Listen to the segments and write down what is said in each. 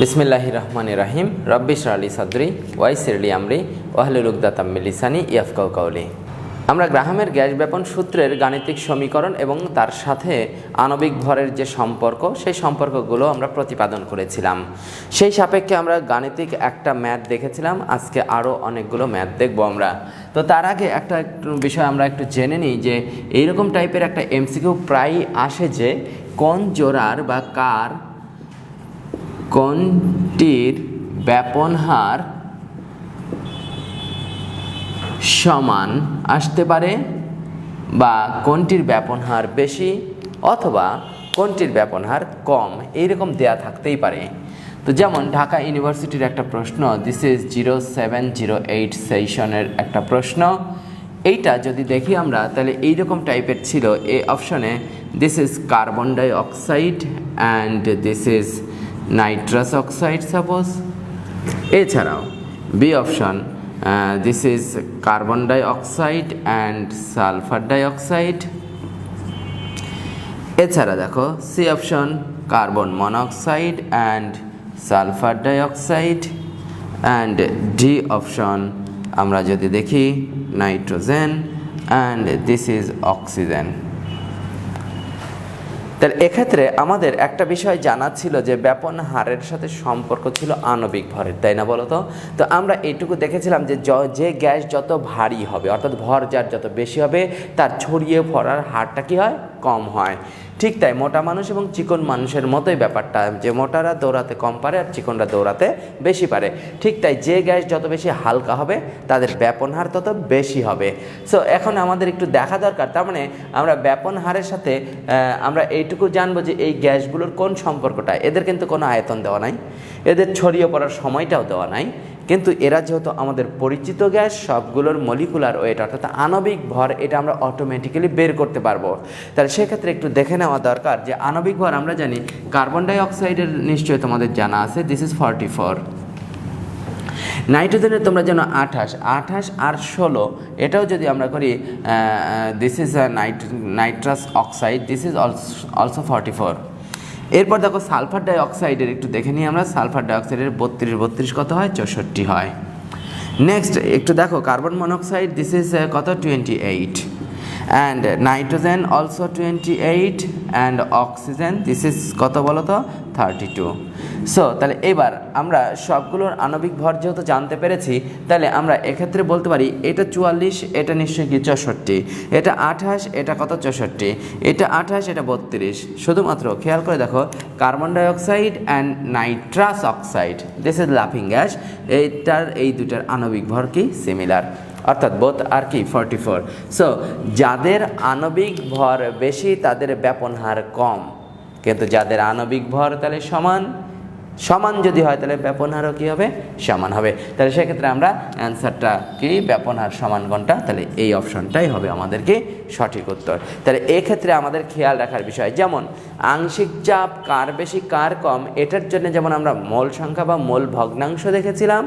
বিসমিল্লাহির রহমানির রহিম। রব্বি ইশরাহ লি সাদরি ওয়াইসির লি আমরি ওয়াহলুল উকদাতাম মিন লিসানি ইয়াফকাহু কাওলি। আমরা গ্রাহামের গ্যাস ব্যাপন সূত্রের গাণিতিক সমীকরণ এবং তার সাথে আণবিক ভরের যে সম্পর্ক, সেই সম্পর্কগুলো আমরা প্রতিপাদন করেছিলাম। সেই সাপেক্ষে আমরা গাণিতিক একটা ম্যাথ দেখেছিলাম। আজকে আরও অনেকগুলো ম্যাথ দেখব আমরা। তো তার আগে একটা বিষয় আমরা একটু জেনে নিই যে এইরকম টাইপের একটা এমসিকিউ প্রায়ই আসে যে কোন জোড়ার বা কার কোনটির ব্যাপন হার সমান আসতে পারে, বা কোনটির ব্যাপন হার বেশি অথবা কোনটির ব্যাপন হার কম, এইরকম দেয়া থাকতেই পারে। তো যেমন ঢাকা ইউনিভার্সিটির একটা প্রশ্ন, দিস ইজ 0708 সেশনের একটা প্রশ্ন। এইটা যদি দেখি আমরা তাহলে এইরকম টাইপের ছিল। এ অপশনে this is carbon dioxide and this is nitrous oxide suppose. এছাড়াও বি অপশন, this is carbon dioxide and sulphur dioxide. এছাড়া দেখো সি অপশন, carbon monoxide and sulphur dioxide. And D অপশন আমরা যদি দেখি nitrogen and this is oxygen. তাহলে এক্ষেত্রে আমাদের একটা বিষয় জানা ছিল যে ব্যাপন হারের সাথে সম্পর্ক ছিল আণবিক ভরের, তাই না বলো তো? তো আমরা এইটুকু দেখেছিলাম যে যে গ্যাস যত ভারী হবে, অর্থাৎ ভর যার যত বেশি হবে, তার ছড়িয়ে পড়ার হারটা কী হয়? কম হয়। ঠিক তাই মোটা মানুষ এবং চিকন মানুষের মতোই ব্যাপারটা, যে মোটারা দৌড়াতে কম পারে আর চিকনরা দৌড়াতে বেশি পারে। ঠিক তাই যে গ্যাস যত বেশি হালকা হবে তাদের ব্যাপন হার তত বেশি হবে। সো এখন আমাদের একটু দেখা দরকার, তার মানে আমরা ব্যাপন হারের সাথে আমরা এইটুকু জানবো যে এই গ্যাসগুলোর কোন সম্পর্কটা। এদের কিন্তু কোনো আয়তন দেওয়া নাই, এদের ছড়িয়ে পড়ার সময়টাও দেওয়া নাই, কিন্তু এরা যেহেতু আমাদের পরিচিত গ্যাস, সবগুলোর মলিকুলার ওয়েট অর্থাৎ আণবিক ভর এটা আমরা অটোমেটিক্যালি বের করতে পারবো। তাহলে সেক্ষেত্রে একটু দেখে নেওয়া দরকার যে আণবিক ভর আমরা জানি কার্বন ডাই অক্সাইডের নিশ্চয়ই তোমাদের জানা আছে, দিস ইজ 44। নাইট্রোজেনের তোমরা যেন 28 আর 16, এটাও যদি আমরা করি this is nitrous oxide, this is also 44। এরপর দেখো সালফার ডাই অক্সাইডের একটু দেখে নিই আমরা। সালফার ডাই অক্সাইডের 32 কত হয়? 64 হয়। নেক্সট একটু দেখো কার্বন মনোক্সাইড, দিস ইজ কত? 28। And nitrogen also 28 and oxygen this is কত বলো তো? 32। সো তাহলে এবার আমরা সবগুলোর আণবিক ভর যেহেতু জানতে পেরেছি, তাহলে আমরা এক্ষেত্রে বলতে পারি এটা 44, এটা নিশ্চয়ই কি 64, এটা 28, এটা কত? 64, এটা 28, এটা 32। শুধুমাত্র খেয়াল করে দেখো carbon dioxide and nitrous oxide, this is লাফিং গ্যাস, এই দুটার আণবিক ভর কি? সিমিলার, অর্থাৎ বোথ আর কি 44। সো যাদের আণবিক ভর বেশি তাদের ব্যাপন হার কম, কিন্তু যাদের আণবিক ভর তাহলে সমান যদি হয় তাহলে ব্যাপন হারও কী হবে? সমান হবে। তাহলে সেক্ষেত্রে আমরা অ্যান্সারটা কি ব্যাপন হার সমান কোনটা? তাহলে এই অপশনটাই হবে আমাদের কি সঠিক উত্তর। তাহলে এক্ষেত্রে আমাদের খেয়াল রাখার বিষয়, যেমন আংশিক চাপ কার বেশি কার কম, এটার জন্য যেমন আমরা মোল সংখ্যা বা মোল ভগ্নাংশ দেখেছিলাম,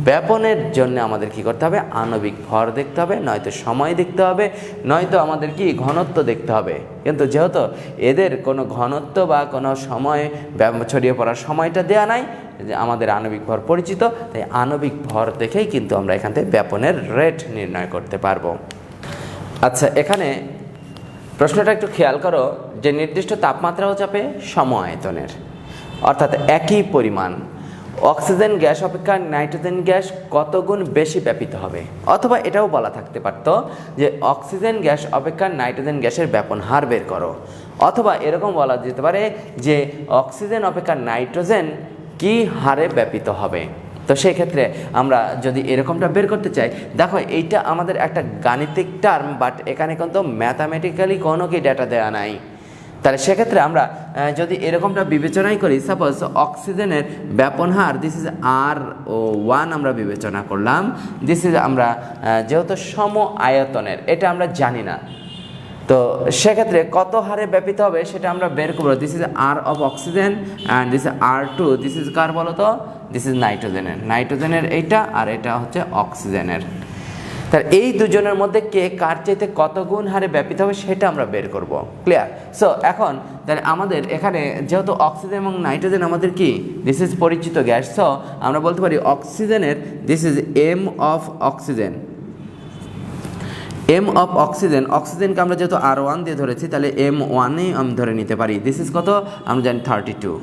ব্যাপনের জন্য আমাদের কি করতে হবে? আণবিক ভর দেখতে হবে, নয়তো সময় দেখতে হবে, নয়তো আমাদের কি ঘনত্ব দেখতে হবে। কিন্তু যেহেতু এদের কোনো ঘনত্ব বা কোনো সময় ছড়িয়ে পড়ার সময়টা দেয়া নাই, যে আমাদের আণবিক ভর পরিচিত, তাই আণবিক ভর দেখেই কিন্তু আমরা এখান থেকে ব্যাপনের রেট নির্ণয় করতে পারবো। আচ্ছা, এখানে প্রশ্নটা একটু খেয়াল করো যে নির্দিষ্ট তাপমাত্রা ও চাপে সম আয়তনের, অর্থাৎ একই পরিমাণ অক্সিজেন গ্যাস অপেক্ষা নাইট্রোজেন গ্যাস কত গুণ বেশি ব্যাপিত হবে, অথবা এটাও বলা থাকতে পারত যে অক্সিজেন গ্যাস অপেক্ষা নাইট্রোজেন গ্যাসের ব্যাপন হার বের করো, অথবা এরকম বলা যেতে পারে যে অক্সিজেন অপেক্ষা নাইট্রোজেন কি হারে ব্যাপিত হবে। তো সেই ক্ষেত্রে আমরা যদি এরকমটা বের করতে চাই, দেখো এইটা আমাদের একটা গাণিতিক টার্ম, বাট এখানে কিন্তু ম্যাথামেটিক্যালি কোনো কি ডেটা দেওয়া নাই। তাহলে সেক্ষেত্রে আমরা যদি এরকমটা বিবেচনাই করি, সাপোজ অক্সিজেনের ব্যাপন হার দিস ইজ R1 আমরা বিবেচনা করলাম, দিস ইজ আমরা যেহেতু সম আয়তনের এটা আমরা জানি না, তো সেক্ষেত্রে কত হারে ব্যাপিত হবে সেটা আমরা বের করবো। This is R of oxygen and this is R2, this is কার বলো তো? দিস ইজ নাইট্রোজেনের এইটা, আর এটা হচ্ছে অক্সিজেনের। তাহলে এই দুজনের মধ্যে কে কার চাইতে কত গুণ হারে ব্যাপিত হবে সেটা আমরা বের করব। ক্লিয়ার? সো এখন তাহলে আমাদের এখানে যেহেতু অক্সিজেন এবং নাইট্রোজেন আমাদের কি দিস ইজ পরিচিত গ্যাস, সো আমরা বলতে পারি অক্সিজেনের this is M of oxygen. M of oxygen, অক্সিজেনকে আমরা যেহেতু R1 দিয়ে ধরেছি তাহলে M1 আমি ধরে নিতে পারি, দিস ইজ কত আমরা জানি 32,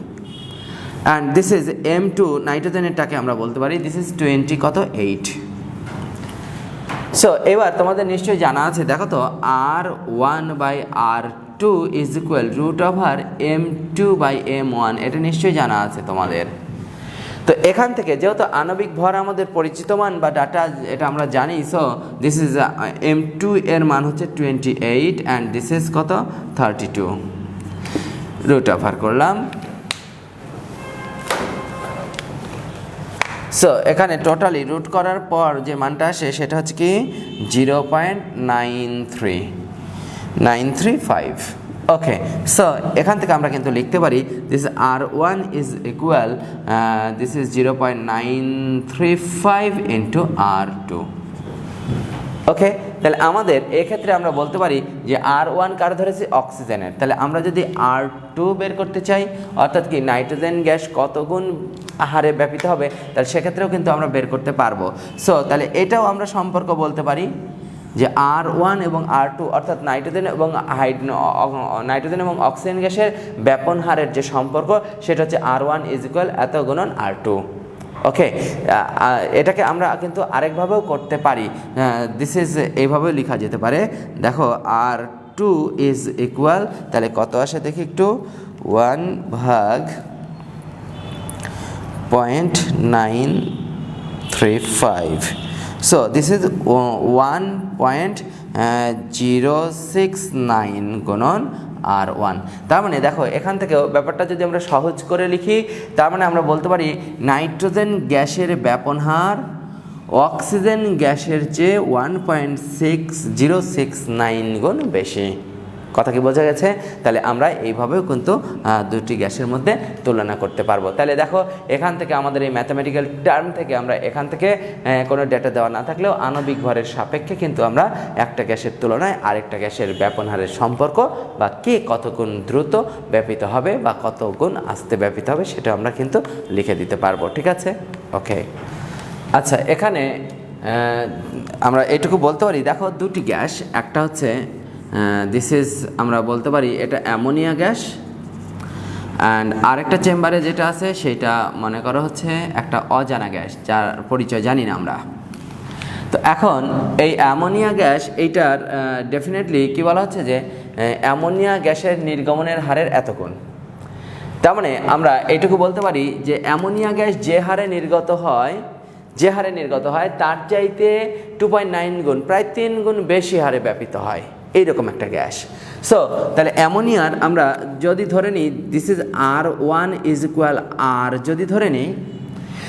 অ্যান্ড দিস ইজ M2 নাইট্রোজেনেরটাকে আমরা বলতে পারি দিস ইজ 20 কত 8। সো এবার তোমাদের নিশ্চয়ই জানা আছে, দেখো তো R1/R2 ইজ ইকুয়াল √M2/M1, এটা নিশ্চয়ই জানা আছে তোমাদের। তো এখান থেকে যেহেতু আণবিক ভর আমাদের পরিচিত মান বা ডাটা এটা আমরা জানি, সো দিস ইজ M2 এর মান হচ্ছে 28 অ্যান্ড দিস ইজ কত 32, √R করলাম। সো এখানে টোটালি রুট করার পর যে মানটা আসে সেটা হচ্ছে কি 0.935। ওকে, সো এখান থেকে আমরা কিন্তু লিখতে পারি this R1 is equal this is 0.935 into R2। ওকে, তাহলে আমাদের এক্ষেত্রে আমরা বলতে পারি যে R1 কার ধরেছি অক্সিজেনের, তাহলে আমরা যদি R2 বের করতে চাই অর্থাৎ কি নাইট্রোজেন গ্যাস কত গুণ হারে ব্যাপিত হবে, তাহলে সেক্ষেত্রেও কিন্তু আমরা বের করতে পারবো। সো তাহলে এটাও আমরা সম্পর্ক বলতে পারি যে R1 এবং R2 অর্থাৎ নাইট্রোজেন এবং অক্সিজেন গ্যাসের ব্যাপন হারের যে সম্পর্ক সেটা হচ্ছে R1 ইজ ইকুয়াল এত গুণন R2। ওকে, এটাকে আমরা কিন্তু আরেকভাবেও করতে পারি, দিস ইজ এইভাবেও লেখা যেতে পারে। দেখো R2 ইজ ইকুয়াল তাহলে কত আসে দেখি একটু 1/0.935, সো দিস ইজ 1.069 গুণন R1। তার মানে দেখো এখান থেকেও ব্যাপারটা যদি আমরা সহজ করে লিখি, তার মানে আমরা বলতে পারি নাইট্রোজেন গ্যাসের ব্যাপন হার অক্সিজেন গ্যাসের চেয়ে 1.6069 গুণ বেশি। কথা কি বোঝা গেছে? তাহলে আমরা এইভাবেও কিন্তু দুটি গ্যাসের মধ্যে তুলনা করতে পারবো। তাহলে দেখো এখান থেকে আমাদের এই ম্যাথামেটিক্যাল টার্ম থেকে আমরা এখান থেকে কোনো ডেটা দেওয়া না থাকলেও আণবিক ভরের সাপেক্ষে কিন্তু আমরা একটা গ্যাসের তুলনায় আরেকটা গ্যাসের ব্যাপন হারের সম্পর্ক বা কে কত গুণ দ্রুত ব্যাপিত হবে বা কত গুণ আস্তে ব্যাপিত হবে সেটা আমরা কিন্তু লিখে দিতে পারবো। ঠিক আছে? ওকে, আচ্ছা এখানে আমরা এইটুকু বলতে পারি, দেখো দুটি গ্যাস, একটা হচ্ছে দিস ইজ আমরা বলতে পারি এটা অ্যামোনিয়া গ্যাস, অ্যান্ড আরেকটা চেম্বারে যেটা আছে সেটা মনে করো হচ্ছে একটা অজানা গ্যাস যার পরিচয় জানি না আমরা। তো এখন এই অ্যামোনিয়া গ্যাস এইটার ডেফিনেটলি কী বলা হচ্ছে যে অ্যামোনিয়া গ্যাসের নির্গমনের হারের এত গুণ। তার মানে আমরা এইটুকু বলতে পারি যে অ্যামোনিয়া গ্যাস যে হারে নির্গত হয় তার চাইতে 2.9 গুণ প্রায় 3 গুণ বেশি হারে ব্যাপিত হয়, এইরকম একটা গ্যাস। সো তাহলে অ্যামোনিয়ার আমরা যদি ধরে নিই this is R1 is equal R যদি ধরে নিই,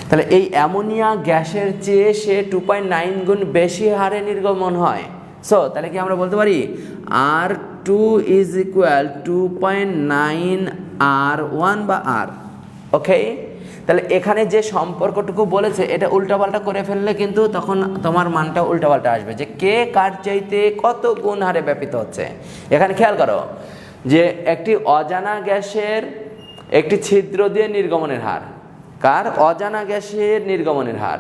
তাহলে এই অ্যামোনিয়া গ্যাসের চেয়ে সে 2.9 গুণ বেশি হারে নির্গমন হয়। সো তাহলে কি আমরা বলতে পারি R2 ইজ ইকুয়াল 2.9 R1 বা R। ওকে, তাহলে এখানে যে সম্পর্কটুকু বলেছে এটা উল্টাপাল্টা করে ফেললে কিন্তু তখন তোমার মানটা উল্টাপাল্টা আসবে যে কে কার চাইতে কত গুণ হারে ব্যাপিত হচ্ছে। এখানে খেয়াল করো যে একটি অজানা গ্যাসের একটি ছিদ্র দিয়ে নির্গমনের হার, কার অজানা গ্যাসের নির্গমনের হার,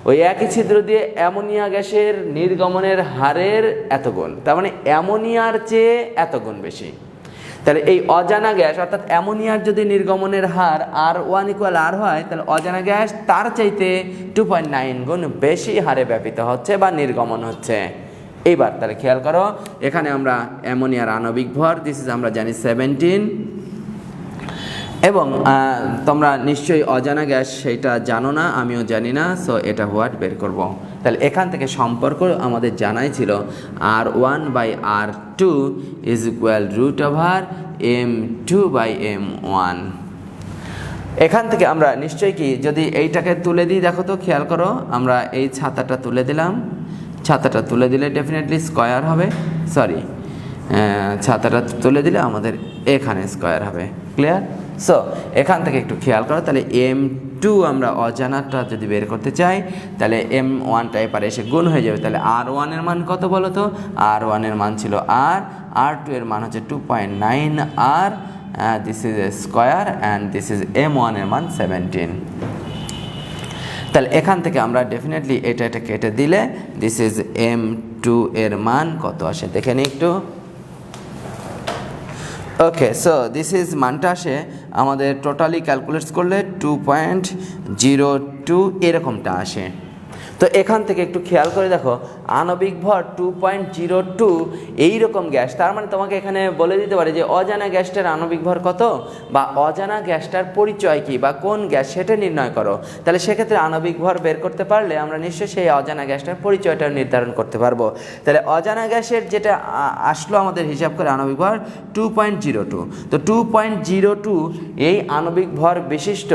ওই একই ছিদ্র দিয়ে অ্যামোনিয়া গ্যাসের নির্গমনের হারের এত গুণ, তার মানে অ্যামোনিয়ার চেয়ে এত গুণ বেশি। তাহলে এই অজানা গ্যাস অর্থাৎ অ্যামোনিয়ার যদি নির্গমনের হার R1 ইকুয়াল R হয়, তাহলে অজানা গ্যাস তার চাইতে 2.9 গুণ বেশি হারে ব্যাপিত হচ্ছে বা নির্গমন হচ্ছে। এইবার তাহলে খেয়াল করো এখানে আমরা অ্যামোনিয়ার আণবিক ভর দিস ইজ আমরা জানি 17, এবং তোমরা নিশ্চয়ই অজানা গ্যাস সেইটা জানো না, আমিও জানি না, সো এটা হোয়াট বের করব। তাহলে এখান থেকে সম্পর্ক আমাদের জানাই ছিল R1/R2 ইজ ইকুয়াল √M2/M1। এখান থেকে আমরা নিশ্চয়ই কি যদি এইটাকে তুলে দিই, দেখো তো খেয়াল করো আমরা এই ছাতাটা তুলে দিলাম, ছাতাটা তুলে দিলে ডেফিনেটলি স্কয়ার হবে, সরি ছাতাটা তুলে দিলে আমাদের এখানে স্কয়ার হবে। ক্লিয়ার? সো এখান থেকে একটু খেয়াল করো, তাহলে M2 আমরা অজানাটা যদি বের করতে চাই তাহলে M1টা এপারে এসে গুণ হয়ে যাবে। তাহলে R1 এর মান কত বলো তো? R1 এর মান ছিল R2 এর মান হচ্ছে 2.9 R, this is square and this is M1 এর মান 17। তাহলে এখান থেকে আমরা ডেফিনেটলি এটা কেটে দিলে দিস ইজ M2 এর মান কত আসে দেখে নিই একটু। ওকে, সো দিস ইজ মানটা আসে আমাদের টোটালি ক্যালকুলেটস করলে 2.02 এরকমটা আসে। তো এখান থেকে একটু খেয়াল করে দেখো, আণবিক ভর 2.02 এইরকম গ্যাস, তার মানে তোমাকে এখানে বলে দিতে পারে যে অজানা গ্যাসটার আণবিক ভর কত, বা অজানা গ্যাসটার পরিচয় কী বা কোন গ্যাস সেটা নির্ণয় করো। তাহলে সেক্ষেত্রে আণবিক ভর বের করতে পারলে আমরা নিশ্চয়ই সেই অজানা গ্যাসটার পরিচয়টা নির্ধারণ করতে পারবো। তাহলে অজানা গ্যাসের যেটা আসলো আমাদের হিসাব করে আণবিক ভর 2.02। তো 2.02 এই আণবিক ভর বিশিষ্ট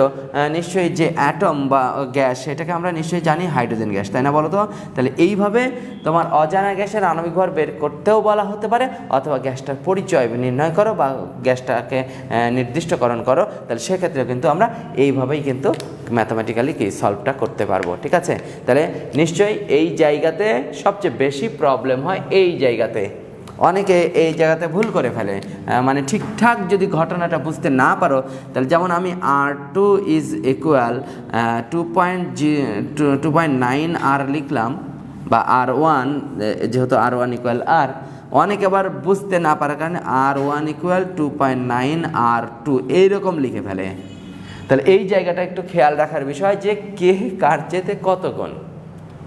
নিশ্চয়ই যে অ্যাটম বা গ্যাস সেটাকে আমরা নিশ্চয়ই জানি হাইড্রোজেন গ্যাস, তাই না বলো তো? তাহলে এইভাবে তোমার অজানা গ্যাসের আণবিক ভর বের করতেও বলা হতে পারে, অথবা গ্যাসটার পরিচয় নির্ণয় করো বা গ্যাসটাকে নির্দিষ্টকরণ করো। তাহলে সেক্ষেত্রে কিন্তু আমরা এইভাবেই কিন্তু ম্যাথামেটিক্যালি কি সলভটা করতে পারবো, ঠিক আছে? তাহলে নিশ্চয়ই এই জায়গাতে সবচেয়ে বেশি প্রবলেম হয়, এই জায়গাতে অনেকে এই জায়গাতে ভুল করে ফেলে, মানে ঠিকঠাক যদি ঘটনাটা বুঝতে না পারো, তাহলে যেমন আমি R2 ইজ ইকুয়াল 2.9 আর লিখলাম, বা R1 যেহেতু R1 ইকুয়াল R, অনেকে আবার বুঝতে না পারার কারণে R1 ইকুয়াল 2.9 R2 এইরকম লিখে ফেলে। তাহলে এই জায়গাটা একটু খেয়াল রাখার বিষয় যে কে কার চেতে কত গুণ।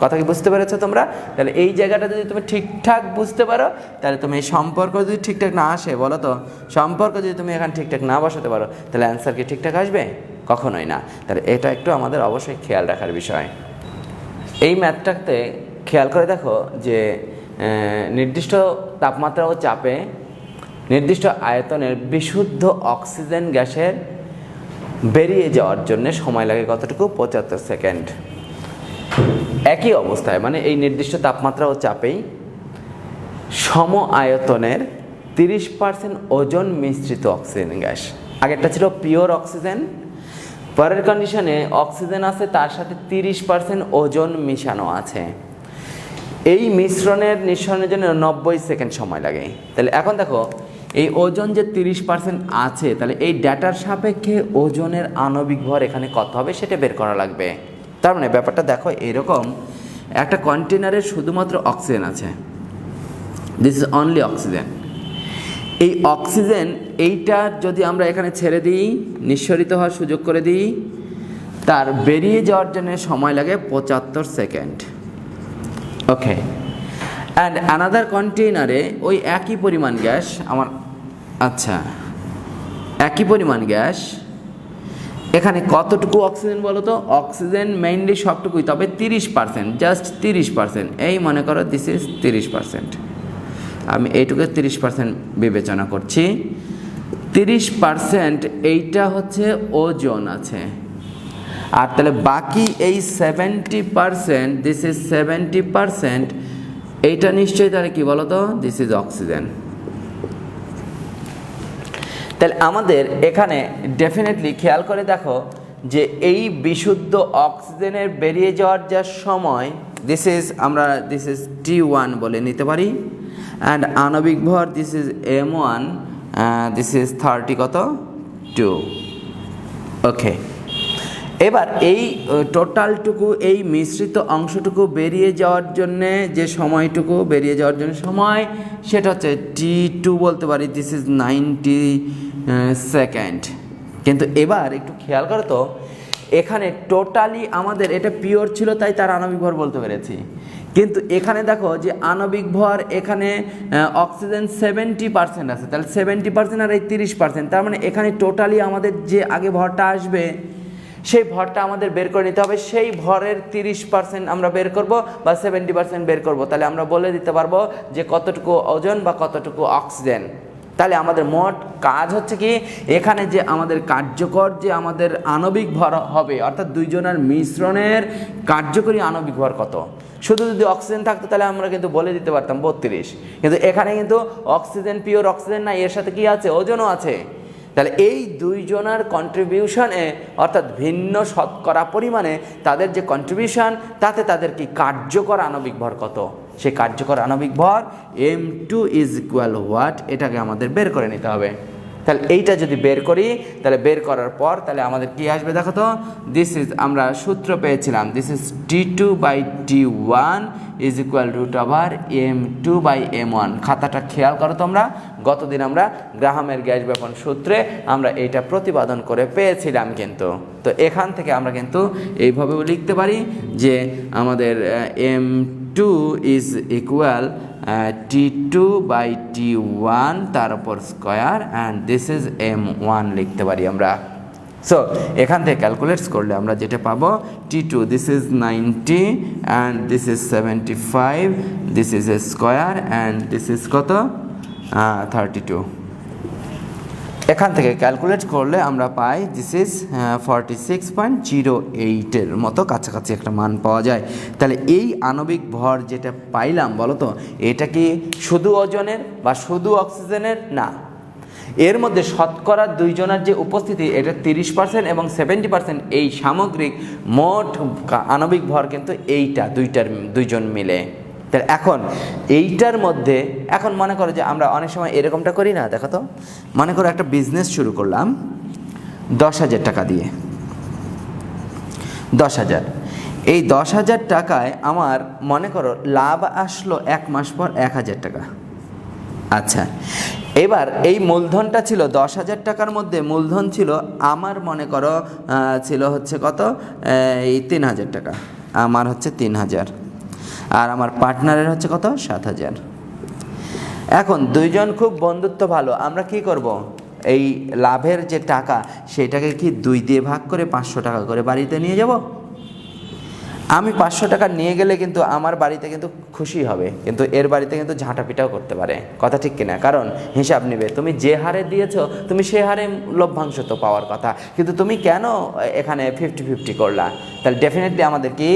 কথা কি বুঝতে পেরেছো তোমরা? তাহলে এই জায়গাটা যদি তুমি ঠিকঠাক বুঝতে পারো, তাহলে তুমি এই সম্পর্ক যদি ঠিকঠাক না আসে, বলো তো, সম্পর্ক যদি তুমি এখানে ঠিকঠাক না বসাতে পারো, তাহলে অ্যান্সার কি ঠিকঠাক আসবে? কখনোই না। তাহলে এটা একটু আমাদের অবশ্যই খেয়াল রাখার বিষয়। এই ম্যাথটাতে খেয়াল করে দেখো যে নির্দিষ্ট তাপমাত্রা ও চাপে নির্দিষ্ট আয়তনের বিশুদ্ধ অক্সিজেন গ্যাসের বেরিয়ে যাওয়ার জন্য সময় লাগে কতটুকু? 75 সেকেন্ড। একই অবস্থায়, মানে এই নির্দিষ্ট তাপমাত্রা ও চাপেই সম আয়তনের 30% ওজন মিশ্রিত অক্সিজেন গ্যাস। আগেরটা ছিল পিওর অক্সিজেন, পরের কন্ডিশনে অক্সিজেন আছে তার সাথে 30% ওজন মিশানো আছে। এই নিঃসরণের জন্য 90 সেকেন্ড সময় লাগে। তাহলে এখন দেখো এই ওজন যে 30% আছে, তাহলে এই ডেটার সাপেক্ষে ওজনের আণবিক ভর এখানে কত হবে সেটা বের করা লাগবে। তার মানে ব্যাপারটা দেখো এরকম, একটা কন্টেনারে শুধুমাত্র অক্সিজেন আছে, দিস ইজ অনলি অক্সিজেন। এই অক্সিজেন এইটা যদি আমরা এখানে ছেড়ে দিই, নিঃসরিত হওয়ার সুযোগ করে দিই, তার বেরিয়ে যাওয়ার জন্য সময় লাগে 75 সেকেন্ড। ওকে, অ্যান্ড অ্যানাদার কন্টেনারে ওই একই পরিমাণ গ্যাস একই পরিমাণ গ্যাস, এখানে কতটুকু অক্সিজেন বলো তো? অক্সিজেন মেইনলি সবটুকুই, তবে 30%, জাস্ট 30%। এই মনে করো দিস ইজ 30%, আমি এইটুকু 30% বিবেচনা করছি। 30% এইটা হচ্ছে ওজন আছে, আর তাহলে বাকি এই 70%, দিস ইজ 70%, এইটা নিশ্চয়ই তাহলে কি বলো তো? This is oxygen. তাহলে আমাদের এখানে ডেফিনেটলি খেয়াল করে দেখো যে এই বিশুদ্ধ অক্সিজেনের বেরিয়ে যাওয়ার যা সময়, দিস ইজ T1 বলে নিতে পারি, অ্যান্ড আণবিক ভর this is M1, this is 30 কত? 2। ওকে, এবার এই টোটালটুকু, এই মিশ্রিত অংশটুকু বেরিয়ে যাওয়ার জন্যে যে সময়টুকু বেরিয়ে যাওয়ার জন্য সময়, সেটা হচ্ছে T2 বলতে পারি, দিস ইজ 90 সেকেন্ড। কিন্তু এবার একটু খেয়াল করো তো, এখানে টোটালি আমাদের এটা পিওর ছিল তাই তার আণবিক ভর বলতে পেরেছি, কিন্তু এখানে দেখো যে আণবিক ভর এখানে অক্সিজেন 70% আছে, তাহলে 70% আর এই 30%, তার মানে এখানে টোটালি আমাদের যে আগে ভরটা আসবে সেই ভরটা আমাদের বের করে নিতে হবে। সেই ভরের 30% আমরা বের করব বা 70% বের করব, তাহলে আমরা বলে দিতে পারবো যে কতটুকু ওজন বা কতটুকু অক্সিজেন। তাহলে আমাদের মোট কাজ হচ্ছে কি, এখানে যে আমাদের কার্যকর যে আমাদের আণবিক ভর হবে, অর্থাৎ দুইজনের মিশ্রণের কার্যকরী আণবিক ভর কত। শুধু যদি অক্সিজেন থাকতো তাহলে আমরা কিন্তু বলে দিতে পারতাম 32, কিন্তু এখানে কিন্তু অক্সিজেন পিওর অক্সিজেন না, এর সাথে কি আছে? ওজনও আছে। তাহলে এই দুইজনের কন্ট্রিবিউশনে, অর্থাৎ ভিন্ন শতকরা পরিমাণে তাদের যে কন্ট্রিবিউশন, তাতে তাদের কি কার্যকর আণবিক ভর কত, সেই কার্যকর আণবিক ভর M2 ইজ ইকুয়াল হোয়াট, এটাকে আমাদের বের করে নিতে হবে। তাহলে এইটা যদি বের করি, তাহলে বের করার পর তাহলে আমাদের কি আসবে দেখো তো, দিস ইজ, আমরা সূত্র পেয়েছিলাম, this is T2/T1 is equal root over M2/M1। খাতাটা খেয়াল করো তোমরা, গতদিন আমরা গ্রাহামের গ্যাস ব্যাপন সূত্রে আমরা এইটা প্রতিপাদন করে পেয়েছিলাম কিন্তু। তো এখান থেকে আমরা কিন্তু এইভাবেও লিখতে পারি যে আমাদের M2 ইজ ইকুয়াল T2/T1 তার উপর square and this is M1 লিখতে পারি আমরা। সো এখান থেকে ক্যালকুলেটস করলে আমরা যেটা পাবো, T2 this is 90 and this is 75, this is a square and this is কত 32। এখান থেকে ক্যালকুলেট করলে আমরা পাই দিস ইজ 46.08 মতো কাছাকাছি একটা মান পাওয়া যায়। তাহলে এই আণবিক ভর যেটা পাইলাম বলো তো, এটা কি শুধু ওজনের বা শুধু অক্সিজেনের? না, এর মধ্যে শতকরা দুইজনের যে উপস্থিতি, এটা 30% এবং 70% এই সামগ্রিক মোট আণবিক ভর কিন্তু এইটা দুইজন মিলে। তাহলে এখন এইটার মধ্যে, এখন মনে করো যে আমরা অনেক সময় এরকমটা করি না, দেখো তো, মনে করো একটা বিজনেস শুরু করলাম 10,000 টাকা দিয়ে, 10,000, এই 10,000 টাকায় আমার মনে করো লাভ আসলো 1 মাস পর 1,000 টাকা। আচ্ছা, এবার এই মূলধনটা ছিল 10,000 টাকার মধ্যে মূলধন ছিল আমার মনে করো ছিল হচ্ছে কত, এই 3,000 টাকা, আমার হচ্ছে 3,000, আর আমার পার্টনারের হচ্ছে কত 7,000। এখন দুইজন খুব বন্ধুত্ব ভালো, আমরা কি করব, এই লাভের যে টাকা সেটাকে কি 2 দিয়ে ভাগ করে 500 টাকা করে বাড়িতে নিয়ে যাব? আমি 500 টাকা নিয়ে গেলে কিন্তু আমার বাড়িতে কিন্তু খুশি হবে, কিন্তু এর বাড়িতে কিন্তু ঝাঁটাপিটাও করতে পারে, কথা ঠিক কিনা? কারণ হিসাব নেবে, তুমি যে হারে দিয়েছো তুমি সে হারে লভ্যাংশ তো পাওয়ার কথা, কিন্তু তুমি কেন এখানে 50-50 করলা? তাহলে ডেফিনেটলি আমাদের কি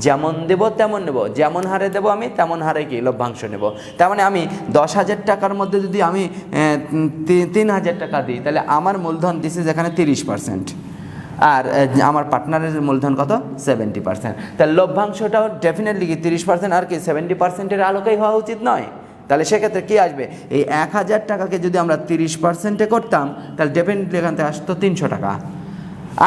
যেমন দেব তেমন নেব, যেমন হারে দেব আমি তেমন হারে কি লভ্যাংশ নেব। তার মানে আমি 10,000 টাকার মধ্যে যদি আমি 3,000 টাকা দিই, তাহলে আমার মূলধন দিস ইজ এখানে 30%, আর আমার পার্টনারের মূলধন কত 70%। তাহলে লভ্যাংশটাও ডেফিনেটলি কি 30% আর কি 70%-এর আলোকেই হওয়া উচিত নয়? তাহলে সেক্ষেত্রে কী আসবে, এই 1,000 টাকাকে যদি আমরা 30%-এ করতাম, তাহলে ডেফিনেটলি এখান থেকে আসতো 300 টাকা।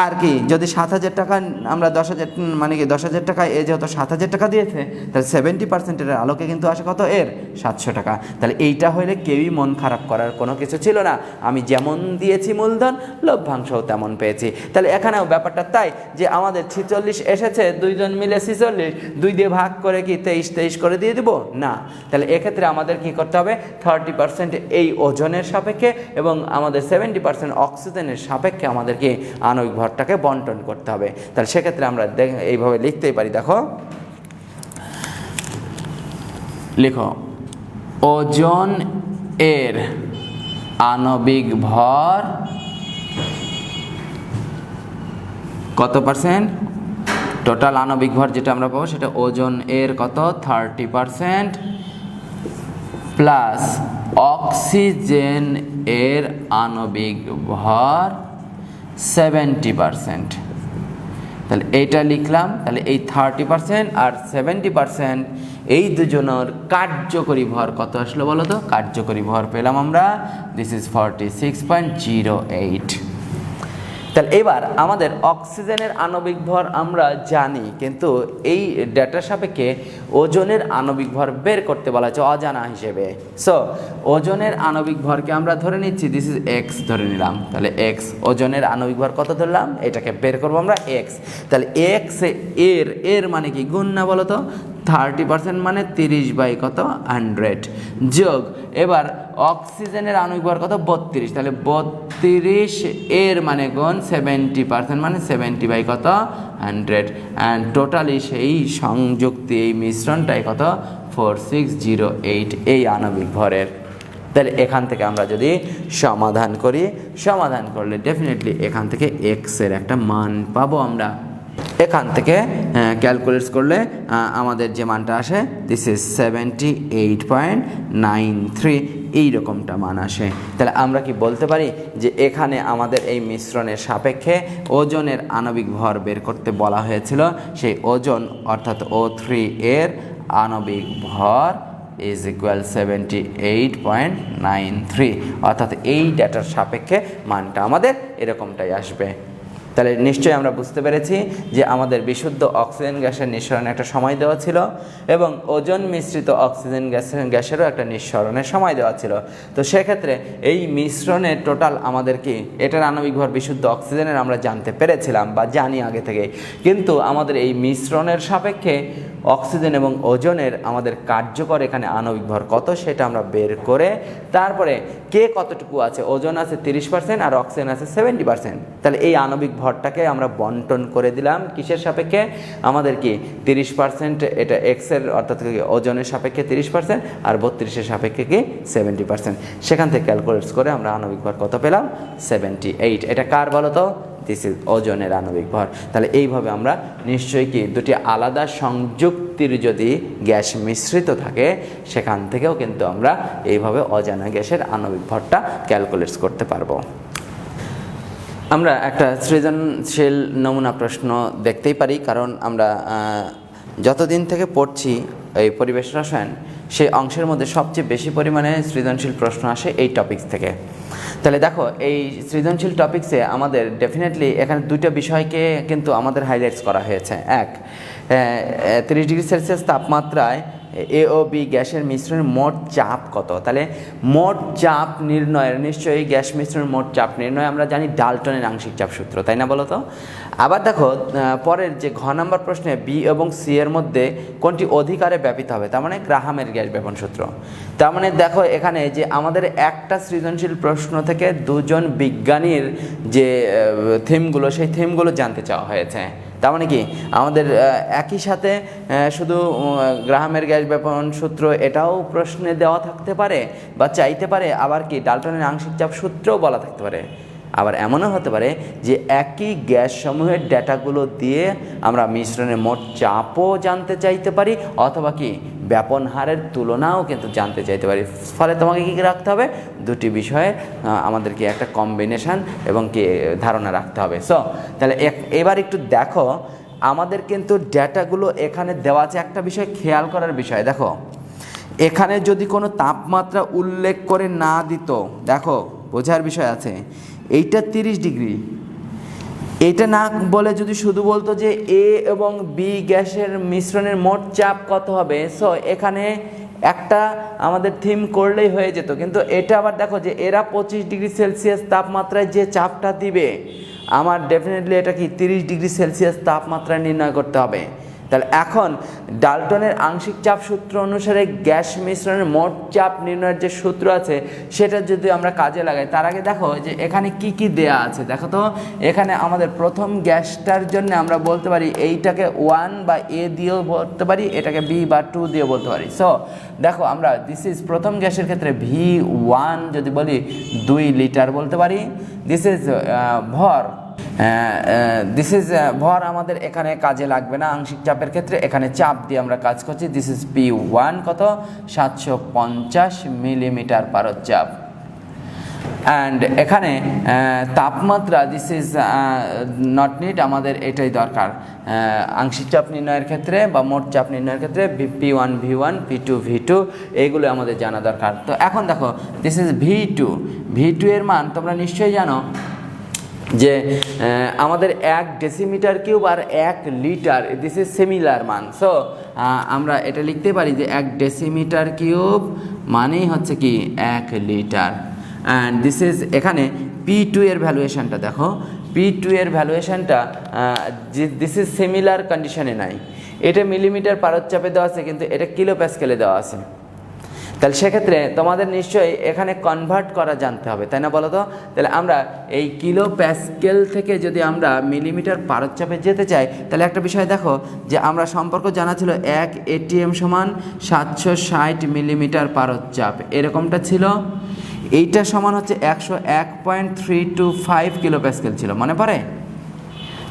আর কি যদি 7,000 টাকা আমরা 10,000 মানে কি 10,000 টাকায় এ যেহেতু 7,000 টাকা দিয়েছে, তাহলে 70%-এর আলোকে কিন্তু আসে কত, এর 700 টাকা। তাহলে এইটা হইলে কেউই মন খারাপ করার কোনো কিছু ছিল না, আমি যেমন দিয়েছি মূলধন লভ্যাংশও তেমন পেয়েছি। তাহলে এখানেও ব্যাপারটা তাই যে আমাদের 46 এসেছে, দুইজন মিলে 46, 2 দিয়ে ভাগ করে কি 23 করে দিয়ে দিব না। তাহলে এক্ষেত্রে আমাদের কি করতে হবে, 30% এই ওজনের সাপেক্ষে এবং আমাদের 70% অক্সিজেনের সাপেক্ষে আমাদেরকে আণবিক ভরটাকে বন্টন করতে হবে। তাহলে সেক্ষেত্রে আমরা এইভাবে লিখতেই পারি, দেখো লিখো, ওজন এর আণবিক ভর কত পার্সেন্ট, টোটাল আণবিক ভর যেটা আমরা পাবো সেটা ওজন এর কত 30% প্লাস অক্সিজেন এর আণবিক ভর 70%। তাহলে এইটা লিখলাম, তাহলে এই 30% আর 70% এই দুজনের কার্যকরী ভর কত আসলো বলো তো? কার্যকরী ভর পেলাম আমরা, দিস ইজ 46.08। তাহলে এবার আমাদের অক্সিজেনের আণবিক ভর আমরা জানি, কিন্তু এই ডেটার সাপেক্ষে ওজনের আণবিক ভর বের করতে বলা হয়েছে অজানা হিসেবে। সো ওজনের আণবিক ভরকে আমরা ধরে নিচ্ছি, দিস ইজ এক্স ধরে নিলাম। তাহলে এক্স, ওজনের আণবিক ভর কত ধরলাম, এটাকে বের করবো আমরা এক্স। তাহলে এক্স এর মানে কি গুণ না বলো তো, 30% মানে 30/100 যোগ, এবার অক্সিজেনের আণবিক ভর কত 32, তাহলে 32 এর মানে গুণ 70% মানে 70/100 অ্যান্ড টোটালি সেই সংযুক্তি এই মিশ্রণটাই কত 4608 এই আণবিক ভরের। তাহলে এখান থেকে আমরা যদি সমাধান করি, সমাধান করলে ডেফিনেটলি এখান থেকে এক্সের একটা মান পাবো আমরা। এখান থেকে ক্যালকুলেট করলে আমাদের যে মানটা আসে দিস ইজ 78.93 এইরকমটা মান আসে। তাহলে আমরা কি বলতে পারি যে এখানে আমাদের এই মিশ্রণের সাপেক্ষে ওজনের আণবিক ভর বের করতে বলা হয়েছিল, সেই ওজন অর্থাৎ O3 এর আণবিক ভর ইজ ইকুয়াল 78.93, অর্থাৎ এই ডেটার সাপেক্ষে মানটা আমাদের এরকমটাই আসবে। তাহলে নিশ্চয়ই আমরা বুঝতে পেরেছি যে আমাদের বিশুদ্ধ অক্সিজেন গ্যাসের নিঃসরণে একটা সময় দেওয়া ছিল এবং ওজোন মিশ্রিত অক্সিজেন গ্যাসেরও একটা নিঃসরণের সময় দেওয়া ছিল। তো সেক্ষেত্রে এই মিশ্রণের টোটাল আমাদের কি এটার আণবিক ভর বিশুদ্ধ অক্সিজেনের আমরা জানতে পেরেছিলাম বা জানি আগে থেকে, কিন্তু আমাদের এই মিশ্রণের সাপেক্ষে অক্সিজেন এবং ওজোনের আমাদের কার্যকর এখানে আণবিক ভর কত সেটা আমরা বের করে তারপরে কে কতটুকু আছে, ওজোন আছে 30% আর অক্সিজেন আছে 70%, তাহলে এই আণবিক ভরটাকে আমরা বন্টন করে দিলাম কিসের সাপেক্ষে, আমাদের কি 30% এটা এক্সের অর্থাৎ ওজনের সাপেক্ষে 30% আর 32-এর সাপেক্ষে কি 70%, সেখান থেকে ক্যালকুলেট করে আমরা আণবিক ভর কত পেলাম 78। এটা কার বলো তো, দিস ইজ ওজনের আণবিক ভর। তাহলে এইভাবে আমরা নিশ্চয়ই কি দুটি আলাদা সংযুক্তির যদি গ্যাস মিশ্রিত থাকে সেখান থেকেও কিন্তু আমরা এইভাবে অজানা গ্যাসের আণবিক ভরটা ক্যালকুলেট করতে পারবো। আমরা একটা সৃজনশীল নমুনা প্রশ্ন দেখতেই পারি, কারণ আমরা যতদিন থেকে পড়ছি এই পরিবেশ রসায়ন সেই অংশের মধ্যে সবচেয়ে বেশি পরিমাণে সৃজনশীল প্রশ্ন আসে এই টপিকস থেকে। তাহলে দেখো এই সৃজনশীল টপিকসে আমাদের ডেফিনেটলি এখানে দুটো বিষয়কে কিন্তু আমাদের হাইলাইটস করা হয়েছে। এক, 30 ডিগ্রি সেলসিয়াস তাপমাত্রায় এ ও বি গ্যাসের মিশ্রণের মোট চাপ কত। তাহলে মোট চাপ নির্ণয়ের নিশ্চয়ই গ্যাস মিশ্রণের মোট চাপ নির্ণয় আমরা জানি ডাল্টনের আংশিক চাপ সূত্র, তাই না বলো তো। আবার দেখো পরের যে ঘ নম্বর প্রশ্নে বি এবং সি এর মধ্যে কোনটি অধিকারে ব্যাপিত হবে, তার মানে গ্রাহামের গ্যাস ব্যাপন সূত্র। তার মানে দেখো এখানে যে আমাদের একটা সৃজনশীল প্রশ্ন থেকে দুজন বিজ্ঞানীর যে থিমগুলো সেই থিমগুলো জানতে চাওয়া হয়েছে। তার মানে কি আমাদের একই সাথে শুধু গ্রাহামের গ্যাস ব্যাপন সূত্র এটাও প্রশ্নে দেওয়া থাকতে পারে বা চাইতে পারে, আবার কি ডাল্টনের আংশিক চাপ সূত্রও বলা থাকতে পারে। আবার এমনও হতে পারে যে একই গ্যাস সমূহের ডেটাগুলো দিয়ে আমরা মিশ্রণের মোট চাপও জানতে চাইতে পারি, অথবা কি ব্যাপন হারের তুলনাও কিন্তু জানতে চাইতে পারি। ফলে তোমাকে কী রাখতে হবে, দুটি বিষয়ে আমাদেরকে একটা কম্বিনেশান এবং কি ধারণা রাখতে হবে। সো তাহলে এবার একটু দেখো আমাদের কিন্তু ডেটাগুলো এখানে দেওয়া আছে, একটা বিষয় খেয়াল করার বিষয় দেখো এখানে যদি কোনো তাপমাত্রা উল্লেখ করে না দিত, দেখো বোঝার বিষয় আছে, এইটা 30 ডিগ্রি, এটা না বলে যদি শুধু বলতো যে এ এবং বি গ্যাসের মিশ্রণের মোট চাপ কত হবে, সো এখানে একটা আমাদের থিম করলেই হয়ে যেত। কিন্তু এটা আবার দেখো যে এরা 25 ডিগ্রি সেলসিয়াস তাপমাত্রায় যে চাপটা দিবে আমার ডেফিনেটলি এটা কি 30 ডিগ্রি সেলসিয়াস তাপমাত্রায় নির্ণয় করতে হবে। তাহলে এখন ডাল্টনের আংশিক চাপ সূত্র অনুসারে গ্যাস মিশ্রণের মোট চাপ নির্ণয়ের যে সূত্র আছে সেটা যদি আমরা কাজে লাগাই, তার আগে দেখো যে এখানে কি কি দেয়া আছে। দেখো তো এখানে আমাদের প্রথম গ্যাসটার জন্য আমরা বলতে পারি এইটাকে 1 বা এ দিয়েও বলতে পারি, এটাকে বি বা 2 দিয়ে বলতে পারি। সো দেখো আমরা দিস ইজ প্রথম গ্যাসের ক্ষেত্রে V1 যদি বলি 2 লিটার বলতে পারি। দিস ইজ ভর, দিস ইজ ভর আমাদের এখানে কাজে লাগবে না আংশিক চাপের ক্ষেত্রে, এখানে চাপ দিয়ে আমরা কাজ করছি। দিস ইজ P1 কত 750 মিলিমিটার পারদ-চাপ। অ্যান্ড এখানে তাপমাত্রা দিস ইজ নট নিড, আমাদের এটাই দরকার আংশিক চাপ নির্ণয়ের ক্ষেত্রে বা মোট চাপ নির্ণয়ের ক্ষেত্রে P1 V1 P2 V2 এইগুলো আমাদের জানা দরকার। তো এখন দেখো দিস ইজ V2 এর মান তোমরা নিশ্চয়ই জানো যে আমাদের 1 ডেসিমিটার কিউব আর 1 লিটার দিস ইজ সিমিলার মান। সো আমরা এটা লিখতে পারি যে 1 ডেসিমিটার কিউব মানেই হচ্ছে কি 1 লিটার। অ্যান্ড দিস ইজ এখানে P2 এর ভ্যালুয়েশনটা দেখো, P2 এর ভ্যালুয়েশনটা দিস ইজ সিমিলার কন্ডিশনে নাই, এটা মিলিমিটার পারদ-চাপে দেওয়া আছে কিন্তু এটা কিলো প্যাসকেলে দেওয়া আছে। তাহলে সেক্ষেত্রে তোমাদের নিশ্চয়ই এখানে কনভার্ট করা জানতে হবে, তাই না বলো তো। তাহলে আমরা এই কিলো প্যাসকেল থেকে যদি আমরা মিলিমিটার পারদ-চাপে যেতে চাই তাহলে একটা বিষয় দেখো যে আমরা সম্পর্ক জানা ছিল 1 ATM সমান 760 মিলিমিটার পারদ-চাপ, এরকমটা ছিল। এইটা সমান হচ্ছে 101.325 কিলো প্যাসকেল ছিল, মনে পড়ে।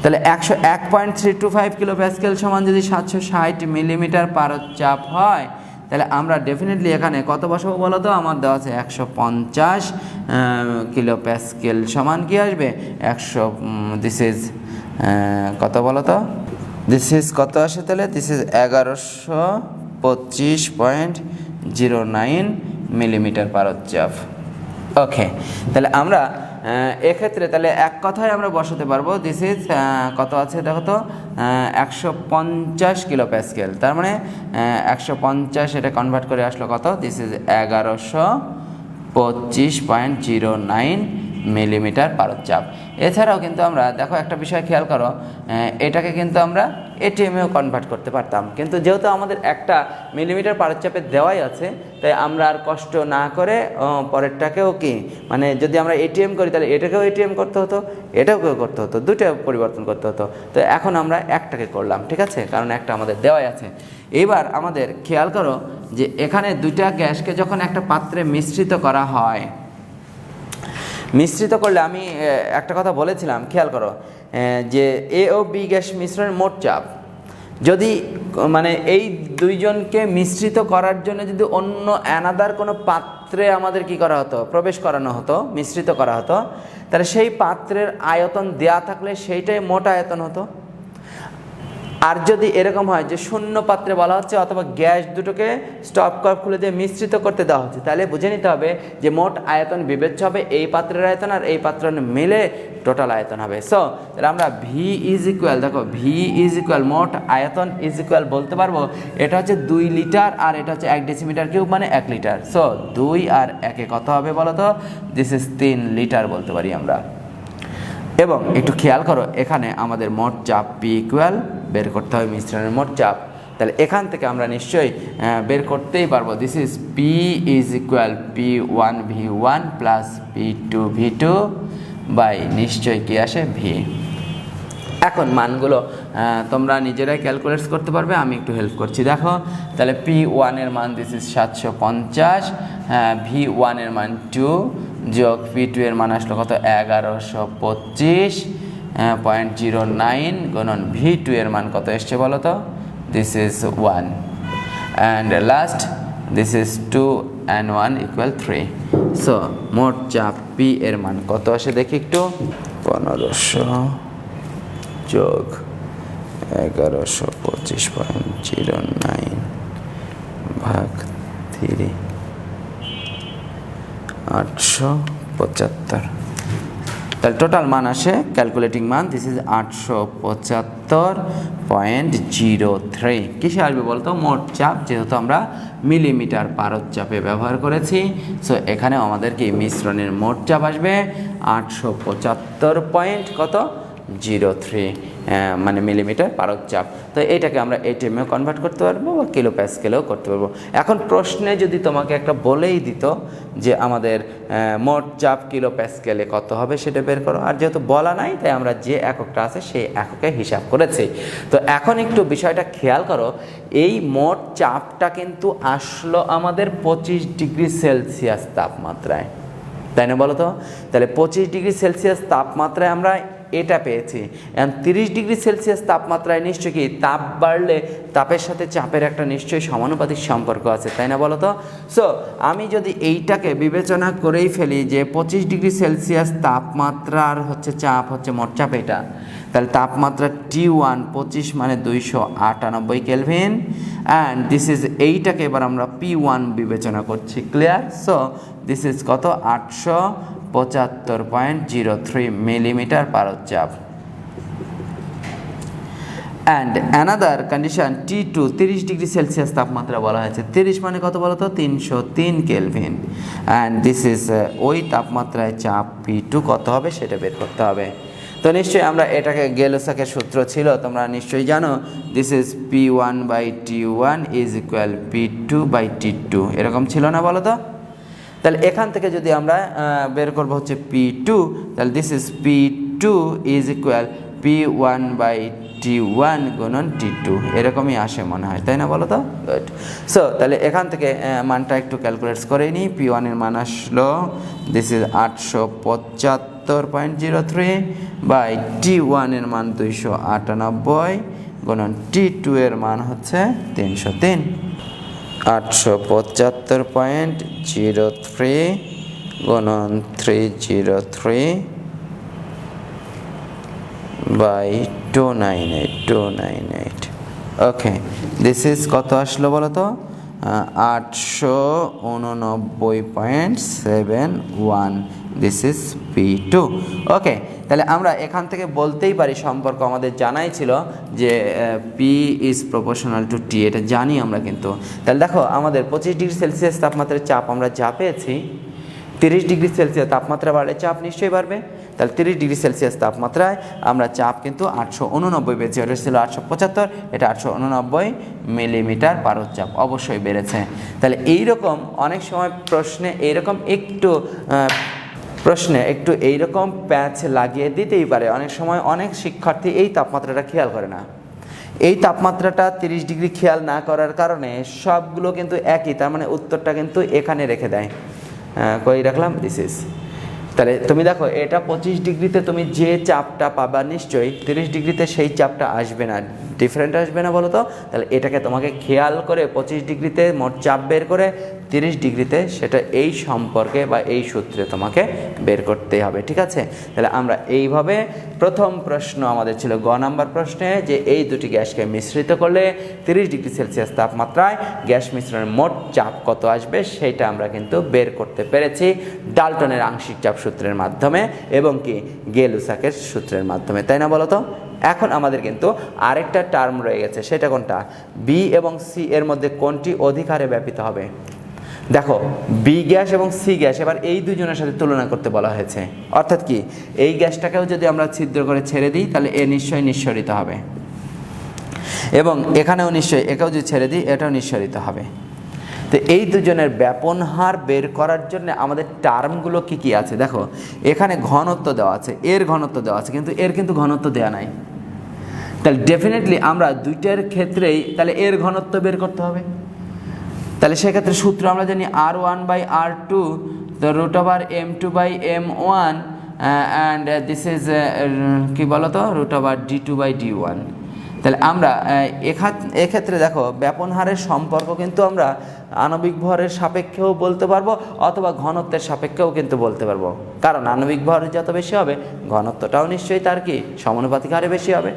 তাহলে 101.325 কিলো প্যাসকেল সমান যদি 760 মিলিমিটার পারদ-চাপ হয় তাহলে আমরা ডেফিনেটলি এখানে কত বসাবো বলো তো, আমার দেওয়া আছে 150 কিলো প্যাসকেল সমান কি আসবে 100, দিস ইজ কত বলো তো, দিস ইজ কত আসে তাহলে, দিস ইজ 1125.0 0.09 মিলিমিটার পারদ-চাপ। ওকে, তাহলে আমরা এক্ষেত্রে তাহলে এক কথায় আমরা বসাতে পারবো দিস ইজ কত আছে দেখো তো 150 কিলো প্যাসকেল। তার মানে 150 এটা কনভার্ট করে আসলো কত, দিস ইজ 1125.09 মিলিমিটার পারদ-চাপ। এছাড়াও কিন্তু আমরা দেখো একটা বিষয় খেয়াল করো, এটাকে কিন্তু আমরা এটিএমেও কনভার্ট করতে পারতাম, কিন্তু যেহেতু আমাদের একটা মিলিমিটার পারদ-চাপে দেওয়াই আছে, তাই আমরা আর কষ্ট না করে পরেরটাকেও কি মানে যদি আমরা এটিএম করি তাহলে এটাকেও এটিএম করতে হতো, এটাকেও করতে হতো, দুটো পরিবর্তন করতে হতো। তো এখন আমরা একটাকে করলাম, ঠিক আছে, কারণ একটা আমাদের দেওয়াই আছে। এবার আমাদের খেয়াল করো যে এখানে দুইটা গ্যাসকে যখন একটা পাত্রে মিশ্রিত করা হয়, মিশ্রিত করলে আমি একটা কথা বলেছিলাম খেয়াল করো যে এ ও বি গ্যাস মিশ্রণের মোট চাপ যদি মানে এই দুইজনকে মিশ্রিত করার জন্য যদি অন্য অ্যানাদার কোনো পাত্রে আমাদের কি করা হতো, প্রবেশ করানো হতো, মিশ্রিত করা হতো, তাহলে সেই পাত্রের আয়তন দেয়া থাকলে সেইটাই মোট আয়তন হতো। আর যদি এরকম হয় যে শূন্য পাত্রে বলা হচ্ছে অথবা গ্যাস দুটোকে স্টপ কর্ক খুলে দিয়ে মিশ্রিত করতে দেওয়া হচ্ছে, তাহলে বুঝে নিতে হবে যে মোট আয়তন বিবেচ্য হবে এই পাত্রের আয়তন আর এই পাত্র মিলে টোটাল আয়তন হবে। সো তাহলে আমরা ভি ইজ ইকুয়াল, দেখো ভি ইজ ইকুয়াল মোট আয়তন ইজ ইকুয়াল বলতে পারবো এটা হচ্ছে 2 লিটার আর এটা হচ্ছে 1 ডেসিমিটার কিউব মানে 1 লিটার। সো 2 আর 1 কত হবে বলো তো, দিস ইজ 3 লিটার বলতে পারি আমরা। এবং একটু খেয়াল করো এখানে আমাদের মোট চাপ পি ইকুয়াল বের করতে হবে মিশ্রণের মোট চাপ, তাহলে এখান থেকে আমরা নিশ্চয়ই বের করতেই পারবো this is P is equal P1 V1 plus P2 V2 by নিশ্চয়ই কি আসে ভি। এখন মানগুলো তোমরা নিজেরাই ক্যালকুলেট করতে পারবে, আমি একটু হেল্প করছি। দেখো তাহলে P1 এর মান দিস ইজ 750, V1 এর মান 2 যোগ P2 এর মান আসলো কত 1125.09 গুণন V2 এর মান কত এসছে বলো তো, this is 1 and last this is 2 and 1 equal 3। So মোট চাপ P এর মান কত আসে দেখি একটু, 1500 যোগ 1125.09 ভাগ 3 875। তাহলে টোটাল মান আসে ক্যালকুলেটিং মান দিস ইজ 875.03। কিসে আসবে বলতো, মোট চাপ, যেহেতু আমরা মিলিমিটার পারদ-চাপে ব্যবহার করেছি, সো এখানেও আমাদের কি মিশ্রণের মোট চাপ আসবে 875.03 মানে মিলিমিটার পারদ-চাপ। তো এইটাকে আমরা এটিএমে কনভার্ট করতে পারবো বা কিলো প্যাসকেলেও করতে পারবো। এখন প্রশ্নে যদি তোমাকে একটা বলেই দিত যে আমাদের মোট চাপ কিলো প্যাসকেলে কত হবে সেটা বের করো, আর যেহেতু বলা নাই তাই আমরা যে এককটা আছে সেই এককে হিসাব করেছি। তো এখন একটু বিষয়টা খেয়াল করো, এই মোট চাপটা কিন্তু আসলো আমাদের 25 ডিগ্রি সেলসিয়াস তাপমাত্রায়, তাই না বলো তো। তাহলে 25 ডিগ্রি সেলসিয়াস তাপমাত্রায় আমরা এটা পেয়েছি। এখন 30 ডিগ্রি সেলসিয়াস তাপমাত্রায় নিশ্চয়ই কি তাপ বাড়লে তাপের সাথে চাপের একটা নিশ্চয়ই সমানুপাতিক সম্পর্ক আছে, তাই না বলো তো। সো আমি যদি এইটাকে বিবেচনা করেই ফেলি যে 25 ডিগ্রি সেলসিয়াস তাপমাত্রার হচ্ছে চাপ হচ্ছে মোট চাপ এটা, তাহলে তাপমাত্রা T1 25 মানে 298 কেলভিন অ্যান্ড দিস ইজ এইটাকে এবার আমরা P1 বিবেচনা করছি, ক্লিয়ার। সো দিস ইজ কত 875.03 মিলিমিটার পারদ-চাপ। And another condition T2 30 degree Celsius তাপমাত্রা বলা হয়েছে, 30 মানে কত বলো তো 303 কেলভিন অ্যান্ড দিস ইজ ওই তাপমাত্রায় চাপ P2 কত হবে সেটা বের করতে হবে। তো নিশ্চয়ই আমরা এটাকে গেলোসাকের সূত্র ছিল তোমরা নিশ্চয়ই জানো, this is P1/T1 is equal P2/T2 এরকম ছিল না বলো তো। তাহলে এখান থেকে যদি আমরা বের করবো হচ্ছে P2, তাহলে this is P2 is equal P1/T1 গুণন T2 এরকমই আসে মনে হয়, তাই না বলো তো। গুড। সো তাহলে এখান থেকে মানটা একটু ক্যালকুলেট করে নিই। P1 এর মান আসলো দিস ইজ 875.03 বাই T1 এর মান 298 গুণন T2 এর মান হচ্ছে 303। 875.03 গুণন 303 বাই 298। ওকে, দিস ইজ কত আসলো বলো তো, 889.71, দিস ইজ P2। ওকে, তাহলে আমরা এখান থেকে বলতেই পারি সম্পর্ক আমাদের জানাই ছিল যে P is proportional to T, এটা জানি আমরা কিন্তু। তাহলে দেখো আমাদের 25 ডিগ্রি সেলসিয়াস তাপমাত্রার চাপ আমরা যা পেয়েছি, 30 ডিগ্রি সেলসিয়াস তাপমাত্রা বাড়লে চাপ নিশ্চয়ই বাড়বে। তাহলে 30 ডিগ্রি সেলসিয়াস তাপমাত্রায় আমরা চাপ কিন্তু 889 পেয়েছি, ওটা ছিল 875, এটা 889 মিলিমিটার পারদ চাপ অবশ্যই বেড়েছে। তাহলে এইরকম অনেক সময় প্রশ্নে একটু এইরকম প্যাচ লাগিয়ে দিতেই পারে। অনেক সময় অনেক শিক্ষার্থী এই তাপমাত্রাটা খেয়াল করে না। এই তাপমাত্রাটা 30 ডিগ্রি খেয়াল না করার কারণে সবগুলো কিন্তু একই, তার মানে উত্তরটা কিন্তু এখানে রেখে দেয়। কই রাখলাম, দিস ইজ। তাহলে তুমি দেখো এটা 25 ডিগ্রিতে তুমি যে চাপটা পাবা নিশ্চয়ই 30 ডিগ্রিতে সেই চাপটা আসবে না, ডিফারেন্ট আসবে না বলো তো। তাহলে এটাকে তোমাকে খেয়াল করে 25 ডিগ্রিতে মোট চাপ বের করে 30 ডিগ্রিতে সেটা এই সম্পর্কে বা এই সূত্রে তোমাকে বের করতে হবে, ঠিক আছে। তাহলে আমরা এইভাবে প্রথম প্রশ্ন আমাদের ছিল গ নাম্বার প্রশ্নে যে এই দুটি গ্যাসকে মিশ্রিত করলে 30 ডিগ্রি সেলসিয়াস তাপমাত্রায় গ্যাস মিশ্রণের মোট চাপ কত আসবে সেটা আমরা কিন্তু বের করতে পেরেছি ডাল্টনের আংশিক চাপ সূত্রের মাধ্যমে এবং কি গে-লুসাকের সূত্রের মাধ্যমে, তাই না বলো তো। এখন আমাদের কিন্তু আরেকটা টার্ম রয়ে গেছে, সেটা কোনটা? বি এবং সি এর মধ্যে কোনটি অধিক হারে ব্যাপিত হবে। দেখো বি গ্যাস এবং সি গ্যাস এবার এই দুজনের সাথে তুলনা করতে বলা হয়েছে। অর্থাৎ কি এই গ্যাসটাকেও যদি আমরা ছিদ্র করে ছেড়ে দিই তাহলে এ নিশ্চয়ই নিঃসরিত হবে, এবং এখানেও নিশ্চয়ই একেও যদি ছেড়ে দিই এটাও নিঃসরিত হবে। তো এই দুজনের ব্যাপন হার বের করার জন্য আমাদের টার্মগুলো কি কি আছে দেখো। এখানে ঘনত্ব দেওয়া আছে, এর ঘনত্ব দেওয়া আছে, কিন্তু এর কিন্তু ঘনত্ব দেওয়া নাই। তাহলে ডেফিনেটলি আমরা দুইটার ক্ষেত্রেই তাহলে এর ঘনত্ব বের করতে হবে। তাহলে সেক্ষেত্রে সূত্র আমরা জানি R1/R2 the root over M2/M1 and this is কি বলো তো root over D2/D1। তাহলে আমরা এক্ষেত্রে দেখো ব্যাপন হারের সম্পর্ক কিন্তু আমরা আণবিক ভরের সাপেক্ষেও বলতে পারবো অথবা ঘনত্বের সাপেক্ষেও কিন্তু বলতে পারবো, কারণ আণবিক ভর যত বেশি হবে ঘনত্বটাও নিশ্চয়ই তার কি সমানুপাতিক হারে বেশি হবে।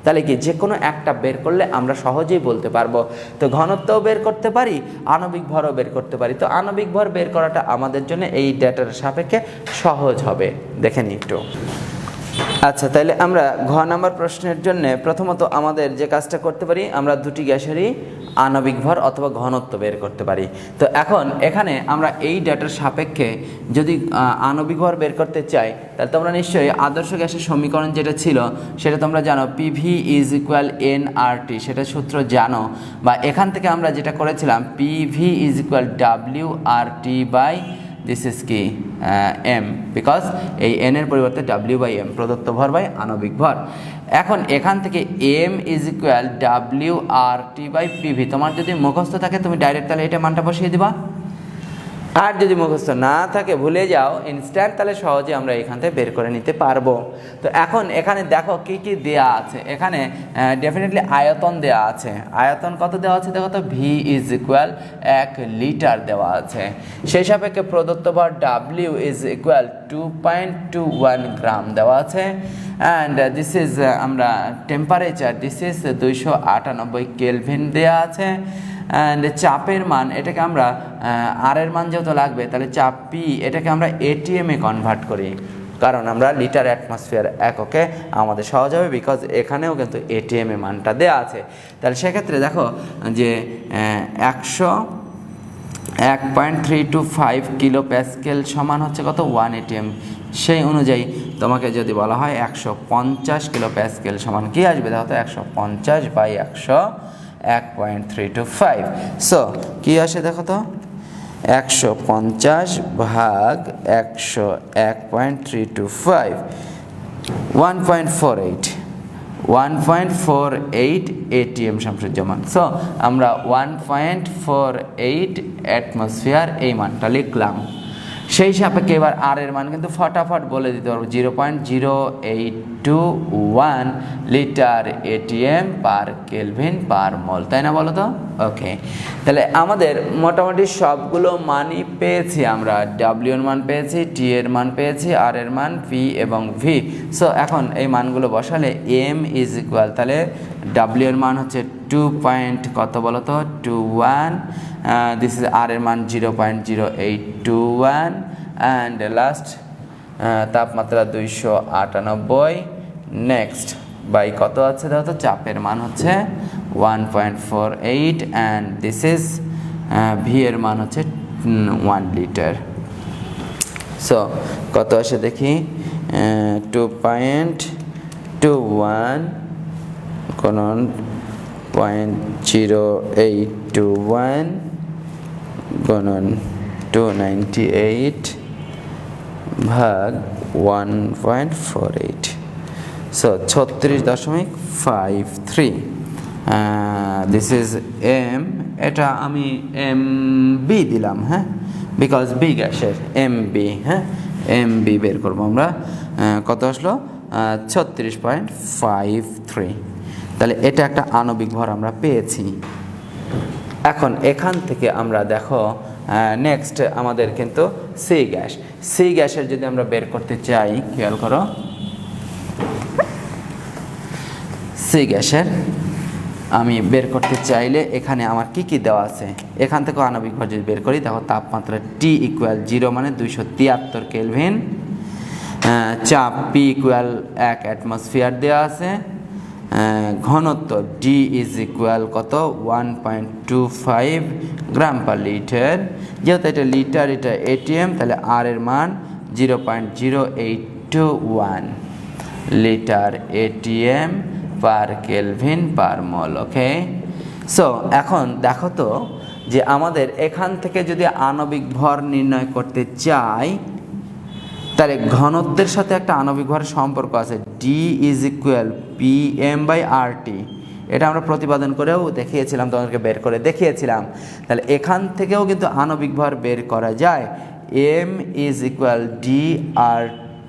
তাহলে কি যে কোনো একটা বের করলে আমরা সহজেই বলতে পারবো। তো ঘনত্বও বের করতে পারি, আণবিক ভরও বের করতে পারি। তো আণবিক ভর বের করাটা আমাদের জন্য এই ডেটার সাপেক্ষে সহজ হবে, দেখে নিই একটু। আচ্ছা, তাহলে আমরা ঘ নাম্বার প্রশ্নের জন্য প্রথমত আমাদের যে কাজটা করতে পারি, আমরা দুটি গ্যাসেরই আণবিক ভর অথবা ঘনত্ব বের করতে পারি। তো এখন এখানে আমরা এই ডেটার সাপেক্ষে যদি আণবিক ভর বের করতে চাই তাহলে তোমরা নিশ্চয়ই আদর্শ গ্যাসের সমীকরণ যেটা ছিল সেটা তোমরা জানো, PV = nRT, সেটা সূত্র জানো। বা এখান থেকে আমরা যেটা করেছিলাম PV = WRT/, দিস ইজ কি এম, বিকজ এই এন এর পরিবর্তে W/M প্রদত্ত ভর বাই আণবিক ভর। এখন এখান থেকে M = WRT/PV তোমার যদি মুখস্থ থাকে তুমি ডাইরেক্ট তাহলে এটা মানটা বসিয়ে দিবা, আর যদি মুখস্থ না থাকে ভুলে যাও ইনস্ট্যান্ট, তাহলে সহজে আমরা এখান থেকে বের করে নিতে পারবো। তো এখন এখানে দেখো কি কি দেয়া আছে। এখানে ডেফিনেটলি আয়তন দেয়া আছে। আয়তন কত দেওয়া আছে দেখো তো, V = 1 লিটার দেওয়া আছে। সেই সাপেক্ষে প্রদত্ত ভর W = 2.21 গ্রাম দেওয়া আছে। অ্যান্ড দিস ইজ আমরা টেম্পারেচার, দিস ইজ 298 কেলভিন দেওয়া আছে। অ্যান্ড চাপের মান এটাকে আমরা আর এর মান যেহেতু লাগবে তাহলে চাপ P এটাকে আমরা ATM এ কনভার্ট করি, কারণ আমরা লিটার অ্যাটমসফিয়ার এককে আমাদের সহজ হবে, বিকজ এখানেও কিন্তু ATM এ মানটা দেওয়া আছে। তাহলে সেক্ষেত্রে দেখো যে 101.325 কিলো প্যাসকেল সমান হচ্ছে কত 1 ATM। সেই অনুযায়ী তোমাকে যদি বলা হয় 150 কিলো প্যাসকেল সমান কি আসবে দেখো তো, 150/100 1.325। সো কি আসে দেখো তো, 150/100 1.325 1.48 ATM শামসুজ্জামান। সো আমরা 1.48 অ্যাটমসফিয়ার এই মানটা লিখলাম। সেই সাপেক্ষে এবার আর এর মান কিন্তু ফটাফট বলে দিতে পারবো, 0.082 0.21 litre ATM per kelvin per mole, তাই না বলো তো? ওকে, তাহলে আমাদের মোটামুটি সবগুলো মানই পেয়েছি আমরা। ডাব্লিউ এর মান পেয়েছি, টি এর মান পেয়েছি, আর এর মান, পি এবং ভি। সো এখন এই মানগুলো বসালে এম ইজ ইকুয়াল, তাহলে ডাব্লিউ এর মান হচ্ছে 2 পয়েন্ট কত বলো তো 21, দিস ইজ আর এর মান 0.0821 অ্যান্ড লাস্ট তাপমাত্রা 298, নেক্সট বাই কত আছে দেখো তো, চাপের মান হচ্ছে 1.48 অ্যান্ড দিস ইজ ভি এর মান হচ্ছে 1 লিটার। সো কত আসে দেখি, 2.21 গুণন 0.0821 গুণন 298 ভাগ 1.48, সো 36.53। দিস ইজ এম, এটা আমি এম বি দিলাম, হ্যাঁ, বিকজ বি গ্যাসের এম বি, হ্যাঁ, এম বি বের করবো আমরা। কত আসলো 36.53। তাহলে এটা একটা আণবিক ভর আমরা পেয়েছি। এখন এখান থেকে আমরা দেখো নেক্সট আমাদের কিন্তু সি গ্যাস, সি গ্যাসের যদি আমরা বের করতে চাই, খেয়াল করো, সি গ্যাসের আমি বের করতে চাইলে এখানে আমার কি কি দেওয়া আছে, এখান থেকে আণবিক ভর যদি বের করি, দেখো তাপমাত্রা টি ইকুয়াল 0 মানে 273 কেলভিন, চাপ পি ইকুয়াল 1 অ্যাটমসফিয়ার দেওয়া আছে, ঘনত্ব ডি ইজ ইকুয়াল কত 1.25 গ্রাম পার লিটার, যেহেতু এটা লিটার এটা এটিএম, তাহলে আর এর মান 0.0821 litre ATM per kelvin per mole. Okay, so এখন দেখো তো যে আমাদের এখান থেকে যদি আণবিক ভর নির্ণয় করতে চাই, তাহলে ঘনত্বের সাথে একটা আণবিক ভরের সম্পর্ক আছে, D is equal P M by R T. এটা আমরা প্রতিপাদন করেও দেখিয়েছিলাম, তোমাদেরকে বের করে দেখিয়েছিলাম। তাহলে এখান থেকেও কিন্তু আণবিক ভর বের করা যায়, M is equal D R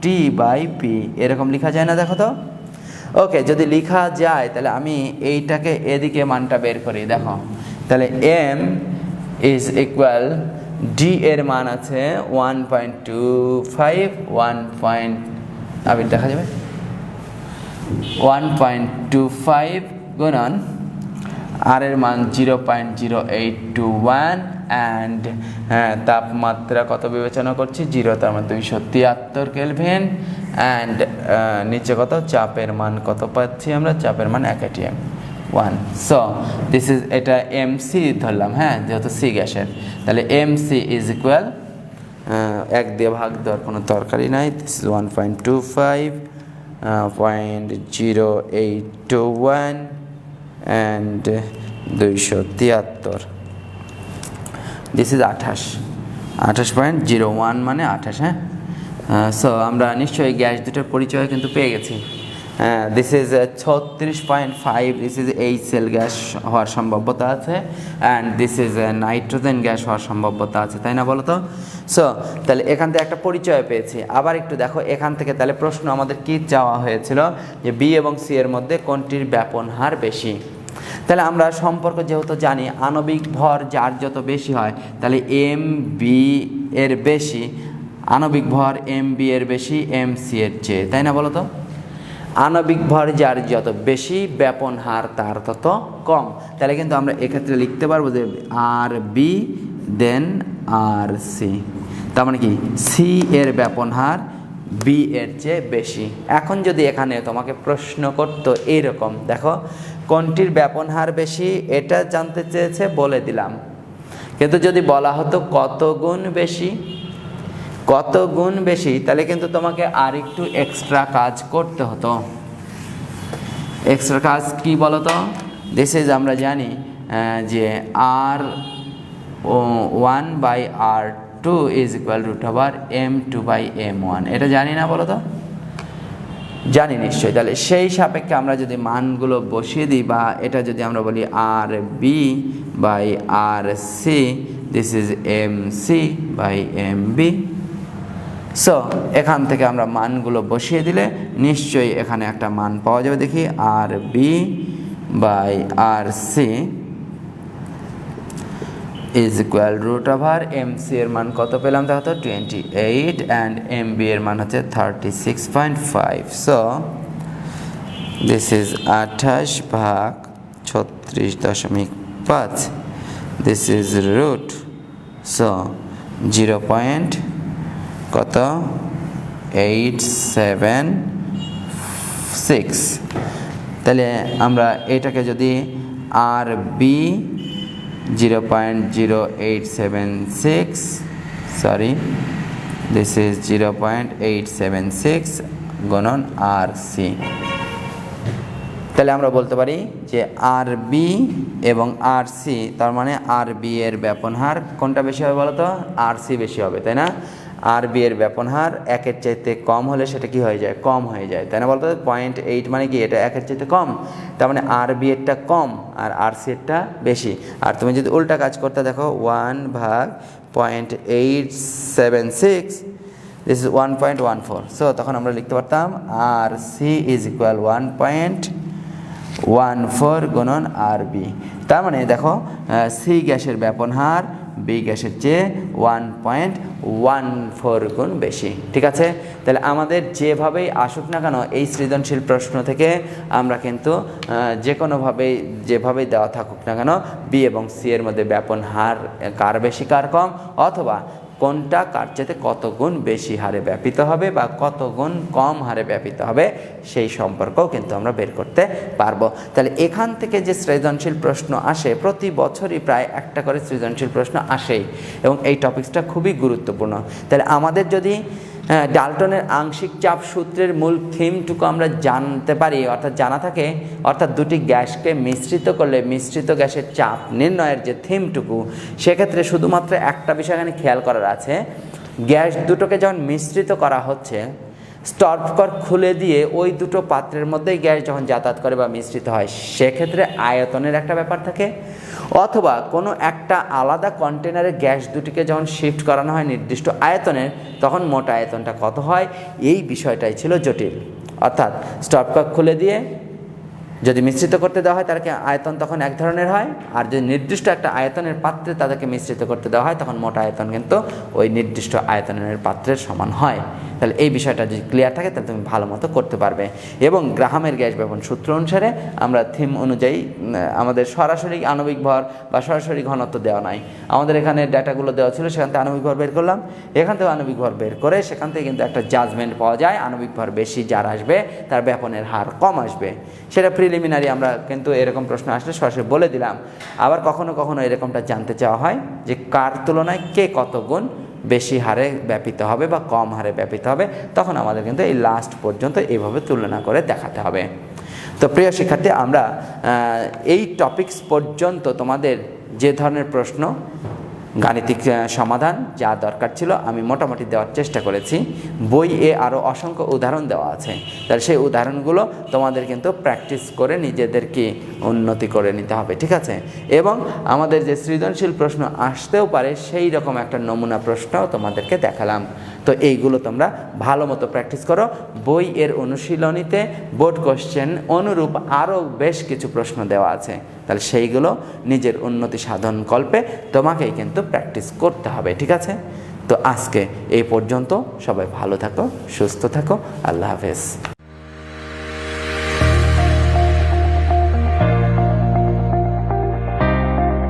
T by P, এরকম লেখা যায় না, দেখো তো। ওকে, যদি লেখা যায় তাহলে আমি এইটাকে এদিকে মানটা বের করি, দেখো, তাহলে এম ইজ ইকুয়াল ডি এর মান আছে 1.25, দেখা যাবে 1.25 গুণন আর এর মান 0.0821 অ্যান্ড তাপমাত্রা কত বিবেচনা করছি 0, তার মানে 273 কেলভিন অ্যান্ড নিচে কত চাপের মান কত পাচ্ছি আমরা, চাপের মান 1 atm 1। সো দিস ইজ, এটা এমসি ধরলাম, হ্যাঁ, যেহেতু সি গ্যাসের, তাহলে এমসি ইজ ইকুয়াল 1 দিয়ে ভাগ দেওয়ার কোনো তরকারি নাই, this is 1.25 0.0821 and 273, this is 28.01 মানে 28, হ্যাঁ। সো আমরা নিশ্চয়ই গ্যাস দুটোর পরিচয় কিন্তু পেয়ে গেছি। This is 36.5, this is HL gas হওয়ার সম্ভাব্যতা আছে and this is nitrogen gas হওয়ার সম্ভাব্যতা আছে, তাই না বলো তো? সো তাহলে এখান থেকে একটা পরিচয় পেয়েছি। আবার একটু দেখো এখান থেকে, তাহলে প্রশ্ন আমাদের কি চাওয়া হয়েছিল যে বি এবং সি এর মধ্যে কোনটির ব্যাপন হার বেশি। তাহলে আমরা সম্পর্ক যেহেতু জানি, আণবিক ভর যার যত বেশি হয় তাহলে এম বি এর বেশি, আণবিক ভর এম বি এর বেশি এম সি এর চেয়ে, তাই না বলো তো? আণবিক ভর যার যত বেশি, ব্যাপন হার তার তত কম। তাহলে কিন্তু আমরা এক্ষেত্রে লিখতে পারবো যে আর বি দেন আর সি, তার মানে কি সি এর ব্যাপন হার বি এর চেয়ে বেশি। এখন যদি এখানে তোমাকে প্রশ্ন করতো এইরকম, দেখো কোনটির ব্যাপন হার বেশি এটা জানতে চেয়েছে, বলে দিলাম, কিন্তু যদি বলা হতো কত গুণ বেশি, কত গুণ বেশি, তাহলে কিন্তু তোমাকে আর একটু এক্সট্রা কাজ করতে হতো। এক্সট্রা কাজ কি বলো তো? দিস ইজ, আমরা জানি যে আর 1/r2 ইজ ইকুয়াল √m2/m1, এটা জানি না বলো তো? জানি নিশ্চয়ই। তাহলে সেই সাপেক্ষে আমরা যদি মানগুলো বসিয়ে দিই, বা এটা যদি আমরা বলি R B by R C, this is M C by M B. So এখান থেকে আমরা মানগুলো বসিয়ে দিলে নিশ্চয়ই এখানে একটা মান পাওয়া যাবে। দেখি R B by R C is equal root over M C এর মান কত পেলাম দেখো তো 28 অ্যান্ড এম বি এর মান হচ্ছে 36.5। সো দিস ইজ 28 ভাগ 36.5, দিস ইজ রুট। সো 0.876। তাহলে আমরা এটাকে যদি আর বি 0.0876, সরি দিস ইজ 0.876 গুণন আর সি, তাহলে আমরা বলতে পারি যে আর বি এবং আর সি, তার মানে আর বি এর ব্যাপন হার কোনটা বেশি হবে বলো তো? আর সি বেশি হবে, তাই না? আর বি এর ব্যাপন হার 1-এর চাইতে কম হলে সেটা কি হয়ে যায়? কম হয়ে যায়, তাই না? বলতো 0.8 মানে কি? এটা 1-এর চাইতে কম, তার মানে আর বি এরটা কম আর আর সি এরটা বেশি। আর তুমি যদি উল্টা কাজ করতে দেখো 1 ভাগ 0.876, দিস ইজ 1.14। সো তখন আমরা লিখতে পারতাম আর সি ইজ ইকুয়াল 1.14 গুণন আর বি। তার মানে দেখো সি গ্যাসের ব্যাপন হার বি গ্যাসের চেয়ে 1.14 গুণ বেশি, ঠিক আছে? তাহলে আমাদের যেভাবেই আসুক না কেন এই সৃজনশীল প্রশ্ন থেকে আমরা কিন্তু যে কোনোভাবেই যেভাবেই দেওয়া থাকুক না কেন বি এবং সি এর মধ্যে ব্যাপন হার কার বেশি কার কম, অথবা কোনটা কার চেয়ে কত গুণ বেশি হারে ব্যাপিত হবে বা কত গুণ কম হারে ব্যাপিত হবে সেই সম্পর্কও কিন্তু আমরা বের করতে পারবো। তাহলে এখান থেকে যে সৃজনশীল প্রশ্ন আসে, প্রতি বছরই প্রায় একটা করে সৃজনশীল প্রশ্ন আসেই, এবং এই টপিকসটা খুবই গুরুত্বপূর্ণ। তাহলে আমাদের যদি ডাল্টনের আংশিক চাপ সূত্রের মূল থিমটুকু আমরা জানতে পারি, অর্থাৎ জানা থাকে, অর্থাৎ দুটি গ্যাসকে মিশ্রিত করলে মিশ্রিত গ্যাসের চাপ নির্ণয়ের যে থিমটুকু, সেক্ষেত্রে শুধুমাত্র একটা বিষয় এখানে খেয়াল করার আছে। গ্যাস দুটোকে যখন মিশ্রিত করা হচ্ছে, স্টপকর খুলে দিয়ে ওই দুটো পাত্রের মধ্যেই গ্যাস যখন যাতায়াত করে বা মিশ্রিত হয়, সেক্ষেত্রে আয়তনের একটা ব্যাপার থাকে, অথবা কোনো একটা আলাদা কন্টেনারে গ্যাস দুটিকে যখন শিফট করানো হয় নির্দিষ্ট আয়তনের, তখন মোট আয়তনটা কত হয়, এই বিষয়টাই ছিল জটিল। অর্থাৎ স্টপকর খুলে দিয়ে যদি মিশ্রিত করতে দেওয়া হয় তাদেরকে আয়তন তখন এক ধরনের হয়, আর যদি নির্দিষ্ট একটা আয়তনের পাত্রে তাদেরকে মিশ্রিত করতে দেওয়া হয় তখন মোট আয়তন কিন্তু ওই নির্দিষ্ট আয়তনের পাত্রের সমান হয়। তাহলে এই বিষয়টা যদি ক্লিয়ার থাকে তাহলে তুমি ভালো মতো করতে পারবে। এবং গ্রাহামের গ্যাস ব্যাপন সূত্র অনুসারে আমরা থিম অনুযায়ী আমাদের সরাসরি আণবিক ভর বা সরাসরি ঘনত্ব দেওয়া নাই, আমাদের এখানে ডাটাগুলো দেওয়া ছিল, সেখান থেকে আণবিক ভর বের করলাম, এখান থেকে আণবিক ভর বের করে সেখান থেকে কিন্তু একটা জাজমেন্ট পাওয়া যায়, আণবিক ভর বেশি যার আসবে তার ব্যাপনের হার কম আসবে। সেটা প্রিলিমিনারি আমরা কিন্তু এরকম প্রশ্ন আসলে সরাসরি বলে দিলাম। আবার কখনো কখনো এরকমটা জানতে চাওয়া হয় যে কার তুলনায় কে কত গুণ বেশি হারে ব্যাপিত হবে বা কম হারে ব্যাপিত হবে, তখন আমাদের কিন্তু এই লাস্ট পর্যন্ত এইভাবে তুলনা করে দেখাতে হবে। তো প্রিয় শিক্ষার্থী, আমরা এই টপিকস পর্যন্ত তোমাদের যে ধরনের প্রশ্ন, গাণিতিক সমাধান যা দরকার ছিল আমি মোটামুটি দেওয়ার চেষ্টা করেছি। বইয়ে আরও অসংখ্য উদাহরণ দেওয়া আছে, তাহলে সেই উদাহরণগুলো তোমাদের কিন্তু প্র্যাকটিস করে নিজেদেরকে উন্নতি করে নিতে হবে, ঠিক আছে? এবং আমাদের যে সৃজনশীল প্রশ্ন আসতেও পারে সেই রকম একটা নমুনা প্রশ্নও তোমাদেরকে দেখালাম। তো এইগুলো তোমরা ভালো মতো প্র্যাকটিস করো। বই এর অনুশীলনীতে বোর্ড কোশ্চেন অনুরূপ আরও বেশ কিছু প্রশ্ন দেওয়া আছে, তাহলে সেইগুলো নিজের উন্নতি সাধন কল্পে তোমাকেই কিন্তু প্র্যাকটিস করতে হবে, ঠিক আছে? তো আজকে এই পর্যন্ত, সবাই ভালো থাকো, সুস্থ থাকো, আল্লাহ হাফেজ।